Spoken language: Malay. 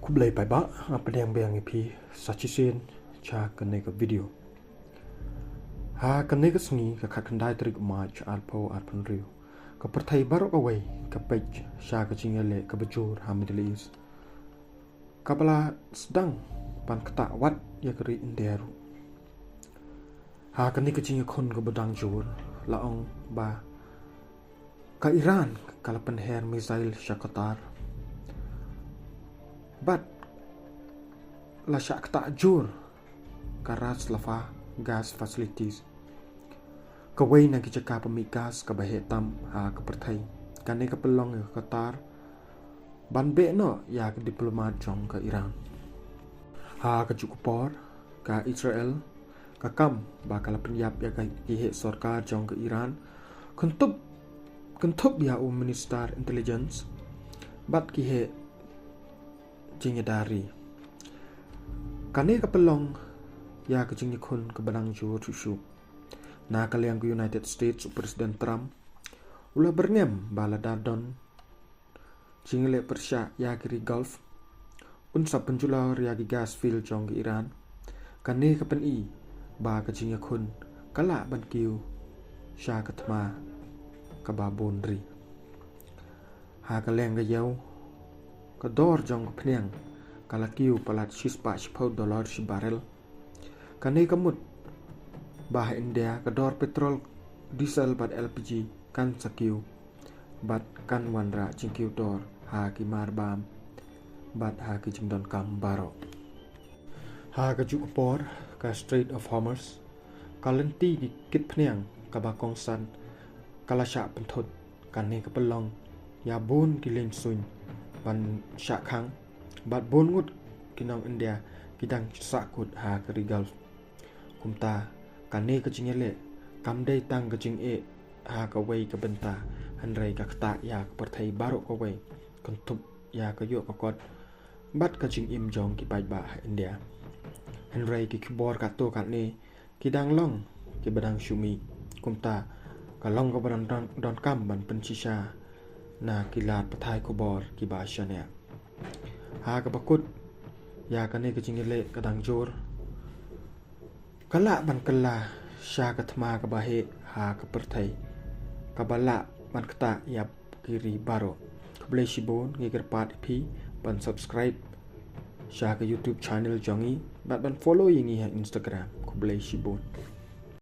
Kublai pai ba apa yang bayang ipi sachisin cha kene ka video ha kene ka sungi ka khakandai trik march alpo arpan riu ka perthai barok away ka page sha ka chingale ka bajur ha Middle East ka bala sedang pan kata wat ya keri inderu ha kene ka chinga khon ka badang jur laong ba ka Iran kala penher missile sha Qatar but la syak tak jur karas lafa gas facilities kawai na kijaka pemigas ka bahetam ha ka perthai kane ka pelong ka Qatar ban be no ya ka diplomat jong ka Iran ha ka jukupor ka Israel ka kam ba kala penyap ya ka ki sarkar jong ka Iran kuntup ya minister intelligence bat ki dari kane ka pelong ya ka jing khun ka banang ju chu na ka liang United States President Trump ula bernem bala dadon jingle persya ya kiri Gulf unsa penjular ya gi gas field jong ki Iran kane ka pen i ba ka jing khun kala ban kiu sha ka thma ka ba bonri ha ka liang ga yau ka dor jong ka phniang kala kiu palat $6 barrel kane kamut bah India ka dor petrol diesel bat LPG kan sakiu bat kan wanra jingkiu dor ha ki mar bam bat ha ki jingdon kam baro ha ka ju por ka Strait of Hormuz kalenti ki kit phniang ka ba kong san kala sha penthut kane ka pelong ya bun ki len suin ban syak khang bat bon ngut kinong India kidang sakut ha kari Gulf kumta kane ka jingele kamdei tang ka jing e ha ka wei ka benta hanrei ka khta ya ka perthai barok ka wei kuntup ya ka yo ka kot bat ka jing im jong ki bai ba India hanrei ki kibor ka to ka ne kidang long ki badang shumi kumta ka long ka badang don kam ban penchisha na kilat pathai ko bor ki ba shania ha ka bakut ya kane ka jingile ka dang jor kala ban kala sha ka thma ka ba he ha ka perthai ka bala ban kata ya kiri baro kublai shibon ngiger pat phi ban subscribe sha ka YouTube channel jongi bat ban follow yingi ha Instagram kublai shibon